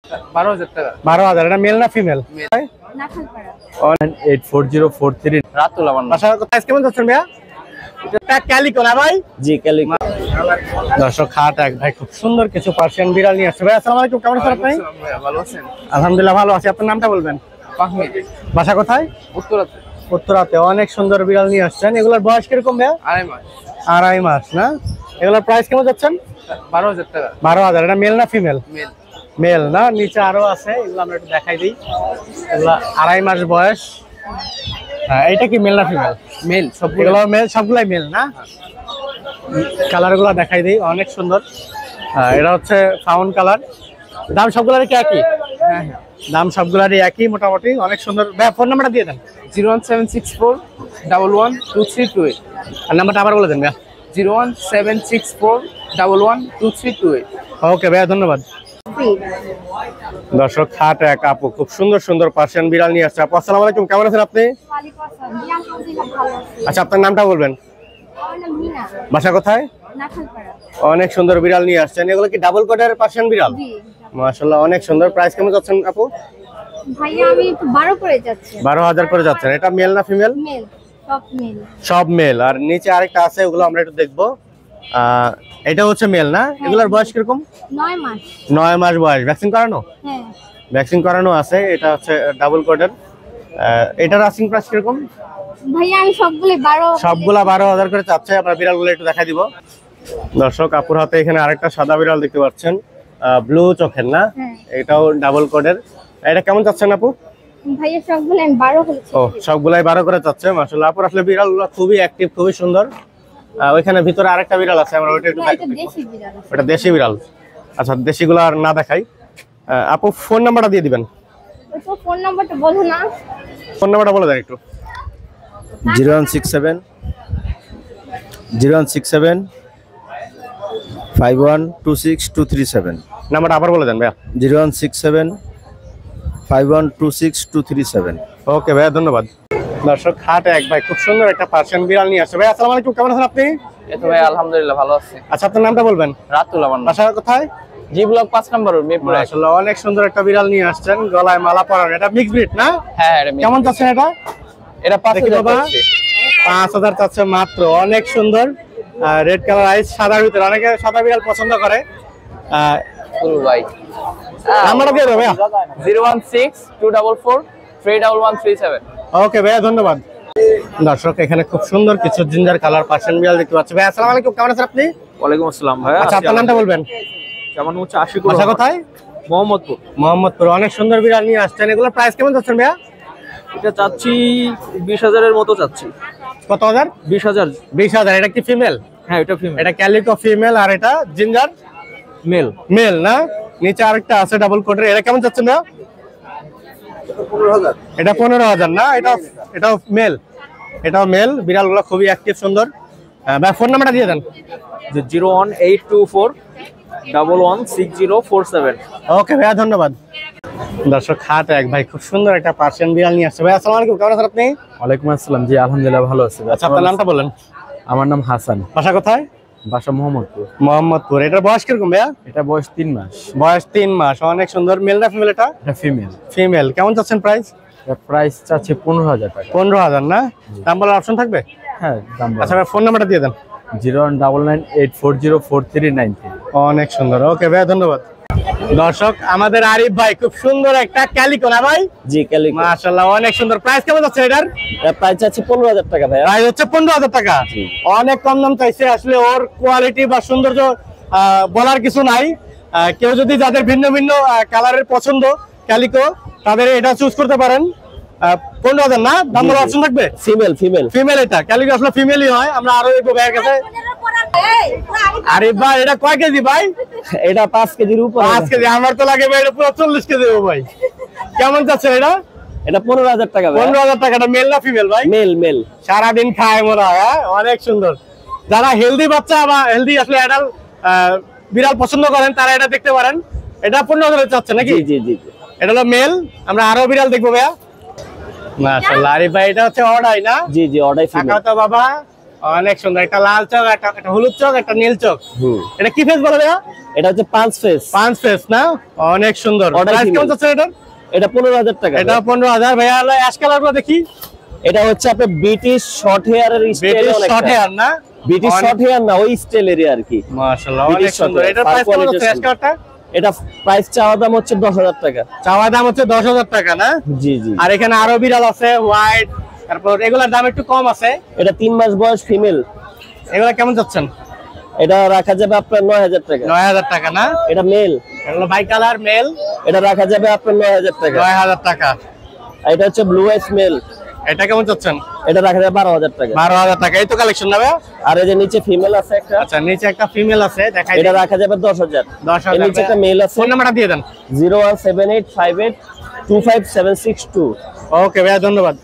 12,000 টাকা। 12,000। এটা মেল না ফিমেল? নাখালপাড়া। 184043 রাতুল আমার নাম। বাসার প্রাইস কেমন যাচ্ছেন ভাইয়া? এটা ক্যালিকো না ভাই? জি ক্যালিকো। দর্শক খাট এক ভাই খুব সুন্দর কিছু পার্সিয়ান বিড়াল নিয়ে আসছে। ভাই আসসালামু আলাইকুম, কেমন আছেন আপনি? ভালো আছেন? আলহামদুলিল্লাহ ভালো আছি। আপনার নামটা বলবেন? ফাহমিদ। বাসা কোথায়? উত্তরাতে। উত্তরাতে। অনেক সুন্দর বিড়াল নিয়ে আসছেন। এগুলোর বয়স কিরকম ভাইয়া? 2.5 মাস। 2.5 মাস না? এগুলোর প্রাইস কেমন যাচ্ছেন? 12,000 টাকা। 12,000। এটা মেল না ফিমেল? মেল। মেল না? নিচে আরো আছে, এগুলো আমরা একটু দেখাই দিই। এগুলো 2.5 মাস বয়স। হ্যাঁ, এটা কি মেল না ফিমেল? মেল সবগুলো। এগুলো মেল, সবগুলাই মেল না? কালার গুলো দেখাই দিই, অনেক সুন্দর। এটা হচ্ছে ফাউন্ড কালার। দাম সবগুলারই কি একই? হ্যাঁ হ্যাঁ। দাম সবগুলারই একই মোটামুটি, অনেক সুন্দর। ভাই ফোন নাম্বারটা দিয়ে দেন। 01764112328। আর নাম্বারটা আবার বলে দেন ভাইয়া। 01764112328। ওকে ভাইয়া, ধন্যবাদ। দর্শক খাট এক আপু খুব সুন্দর সুন্দর পার্সিয়ান বিড়াল নিয়ে আসছে। আপু আসসালামু আলাইকুম, কেমন আছেন আপনি? ওয়ালাইকুম আসসালাম। জি, আলহামদুলিল্লাহ ভালো আছি। আচ্ছা, আপনার নামটা বলবেন? আমার নাম মিনা। বাসা কোথায়? নাখালপাড়া। অনেক সুন্দর বিড়াল নিয়ে আসছেন। এগুলো কি ডাবল কোটের পার্সিয়ান বিড়াল? জি। মাশাআল্লাহ, অনেক সুন্দর। প্রাইস কেমন যাচ্ছেন আপু? ভাইয়া আমি একটু 12 করে যাচ্ছি। 12,000 করে যাচ্ছেন। এটা মেল না ফিমেল? মেল, সব মেল। সব মেল। আর নিচে আরেকটা আছে, ওগুলো আমরা একটু দেখবো। এটা হচ্ছে মেল না? এগুলোর বয়স কিরকম? 9 মাস। 9 মাস বয়স। ভ্যাকসিন করানো? হ্যাঁ। ভ্যাকসিন করানো আছে। এটা হচ্ছে ডাবল কোটের। এটার আস্কিং প্রাইস কিরকম? ভাইয়া আমি সবগুলো 12। সবগুলা 12,000 করে চাচ্ছে। আমরা বিড়ালগুলো একটু দেখা দিব। দর্শক আপুর হাতে এখানে আরেকটা সাদা বিড়াল দেখতে পাচ্ছেন, ব্লু চোখের না? হ্যাঁ। এটাও ডাবল কোটের। এটা কেমন চাচ্ছেন আপু? ভাইয়া সবগুলো আমি 12 বলেছি। ও, সবগুলাই 12 করে চাচ্ছে। মাশাআল্লাহ, আপুর আসলে বিড়ালগুলো খুবই অ্যাক্টিভ, খুবই সুন্দর। ওইখানে ভিতরে আরেকটা বিড়াল আছে, আমরা ওইটা একটু এটা দেখব। দেশি বিড়াল। ওটা দেশি বিড়াল। আচ্ছা, দেশিগুলো আর না দেখাই। আপু ফোন নাম্বারটা দিয়ে দিবেন। ওই তো ফোন নাম্বারটা বলো না। ফোন নাম্বারটা বলে দেন একটু। 0167 5126237। নাম্বারটা আবার বলে দেন ভাইয়া। 0167 5126237। ওকে ভাইয়া, ধন্যবাদ। দর্শক খাট এক ভাই খুব সুন্দর একটা পার্সিয়ান বিড়াল নিয়ে আসছে। ভাই আসসালামু আলাইকুম, কেমন আছেন আপনি? এই তো ভাই আলহামদুলিল্লাহ ভালো আছি। আচ্ছা, আপনার নামটা বলবেন? রাতুল আমার নাম। বাসা কোথায়? জি ব্লক 5 নম্বর মিরপুর 1। মাশাআল্লাহ, অনেক সুন্দর একটা বিড়াল নিয়ে আসছেন, গলায় মালা পরানো। এটা মিক্স ব্রিড না? হ্যাঁ এটা mix। কেমন চাচ্ছেন এটা? এটা দেখি 5,000 বাবা। টাকা। 5,000 চাচ্ছে মাত্র। অনেক সুন্দর, রেড কালার আইস, সাদার ভিতরে। অনেকে সাদা বিড়াল পছন্দ করে। ফুল ভাই। নাম্বারটা দিয়ে দেবো ভাইয়া। 01624431137। ওকে ভাইয়া, ধন্যবাদ। দর্শক এখানে খুব সুন্দর কিছু জিঞ্জার কালার পার্সিয়ান বিড়াল দেখতে পাচ্ছি। ভাই আসসালামু আলাইকুম, কেমন আছেন আপনি? ওয়ালাইকুম আসসালাম ভাই। আচ্ছা, আপনার নামটা বলবেন? কেমন হচ্ছে আশিকুর? বাসা কোথায়? মোহাম্মদপুর। মোহাম্মদপুর। অনেক সুন্দর বিড়াল নিয়ে আসছেন। এগুলোর প্রাইস কেমন যাচ্ছেন ভাইয়া? এটা চাচ্ছি 20,000 এর মতো চাচ্ছি। কত হাজার? 20,000। 20,000। এটা কি ফিমেল? হ্যাঁ এটা ফিমেল। এটা ক্যালিকো ফিমেল, আর এটা জিঞ্জার মেল। মেল না? নিচে আরেকটা আছে ডাবল কোটের। এটা কেমন যাচ্ছেন ভাইয়া? 15,000। এটা 15,000 না? এটাও মেল। এটাও মেল। বিড়ালগুলো খুবই অ্যাক্টিভ, সুন্দর। ভাই ফোন নাম্বারটা দিয়ে দেন। 01824116047। ওকে ভাইয়া, ধন্যবাদ। দর্শক খাট এক ভাই খুব সুন্দর একটা পার্সিয়ান বিড়াল নিয়ে আসছে। ভাই আসসালামু আলাইকুম, কেমন আছেন আপনি? ওয়ালাইকুম আসসালাম। জি আলহামদুলিল্লাহ ভালো আছি। আচ্ছা, আপনার নামটা বলেন? আমার নাম হাসান। বাসা কোথায়? বাসা মোহাম্মদপুর। মোহাম্মদপুর। এটার বয়স কিরকম ভাইয়া? এটা বয়স 3 মাস। বয়স 3 মাস। অনেক সুন্দর। মেল না ফিমেল এটা? এটা ফিমেল। ফিমেল। কেমন চাচ্ছেন প্রাইস? এটা প্রাইস চাচ্ছে 15,000 টাকা। 15,000 না? দাম বলার অপশন থাকবে? হ্যাঁ দাম আচ্ছা ভাই, ফোন নাম্বারটা দিয়ে দেন। 01998404393। অনেক সুন্দর। ওকে ভাইয়া, ধন্যবাদ। দর্শক আমাদের আরিফ ভাই খুব সুন্দর একটা ক্যালিকো না ভাই? জি ক্যালিকো। মাশাআল্লাহ, অনেক সুন্দর। প্রাইস কেমন যাচ্ছে এটার? এটা প্রাইস চাচ্ছে 15,000 টাকা ভাই। প্রাইস হচ্ছে 15,000 টাকা। অনেক কম দাম চাইছে। আসলে ওর কোয়ালিটি বা সৌন্দর্য বলার কিছু নাই। কেউ যদি যাদের ভিন্ন ভিন্ন কালারের পছন্দ ক্যালিকো, তাদের এটা চুজ করতে পারেন। 15,000 না? দাম বলার অপশন থাকবে? ফিমেল। ফিমেল। এটা ক্যালিকো আসলে ফিমেলই হয়। আমরা আরো এই ভাইয়ের কাছে। আরে ভাই, এটা কয় কেজি ভাই? এটা 5 কেজির উপরে। 5 কেজি। আমার তো লাগে ভাই এটা পুরো 40 কেজি হবে ভাই। কেমন যাচ্ছে এটা? এটা 15,000 টাকা ভাই। 15,000 টাকা। এটা মেল না ফিমেল ভাই? মেল। সারাদিন খায় মনে হয়। অনেক সুন্দর। যারা হেলদি বাচ্চা বা হেলদি আসলে অ্যাডাল্ট বিড়াল পছন্দ করেন, তারা এটা দেখতে পারেন। এটা 15,000 চাচ্ছে নাকি? জি। এটা হলো মেল। আমরা আরো বিড়াল দেখবো ভাইয়া। মাশাআল্লাহ। আরে ভাই, এটা হচ্ছে অর্ডাই না? জি অর্ডাই ফিমেল। টাকা তো বাবা অনেক সুন্দর। একটা লাল চোখ, একটা হলুদ চোখ, একটা নীল চোখ। এটা কি ফেস বলে ভাইয়া? এটা হচ্ছে 5 ফেস। 5 ফেস না, অনেক সুন্দর। Order প্রাইস কেমন female। যাচ্ছে এটা? এটা 15,000 টাকা। এটা 15,000। ভাইয়া অ্যাশ কালারগুলো দেখি। এটা হচ্ছে আপনার ব্রিটিশ শর্ট হেয়ারের স্টাইল। ব্রিটিশ শর্ট হেয়ার না, ব্রিটিশ শর্ট হেয়ার না, ওই স্টাইলের আর কি। মাশাআল্লাহ অনেক British সুন্দর। short এটার hair, প্রাইস fur কেমন quality যাচ্ছে অ্যাশ কালারটা? এটা প্রাইস চাওয়া দাম হচ্ছে 10,000 টাকা। চাওয়া দাম হচ্ছে 10,000 টাকা না? জি জি। আর এখানে আরো বিড়াল আছে হোয়াইট, তারপর এগুলোর দাম একটু কম আছে। এটা 3 মাস বয়স ফিমেল। এগুলা কেমন যাচ্ছেন? এটা রাখা যাবে আপনার 9,000 টাকা। 9,000 টাকা না? এটা মেল। এগুলো বাই কালার মেল, এটা রাখা যাবে আপনার 9,000 টাকা। 9,000 টাকা। আর এটা হচ্ছে ব্লু আইস মেল। এটা কেমন যাচ্ছেন? এটা রাখা যাবে 12,000 টাকা। 12,000 টাকা। এই তো কালেকশন না ভাইয়া? আর এই যে নিচে ফিমেল আছে একটা, আচ্ছা, নিচে একটা ফিমেল আছে, দেখাই এটা রাখা যাবে 10,000। 10,000। এর নিচে একটা মেল আছে। ফোন নাম্বারটা দিয়ে দেন। 01785825762। ওকে ভাইয়া, ধন্যবাদ।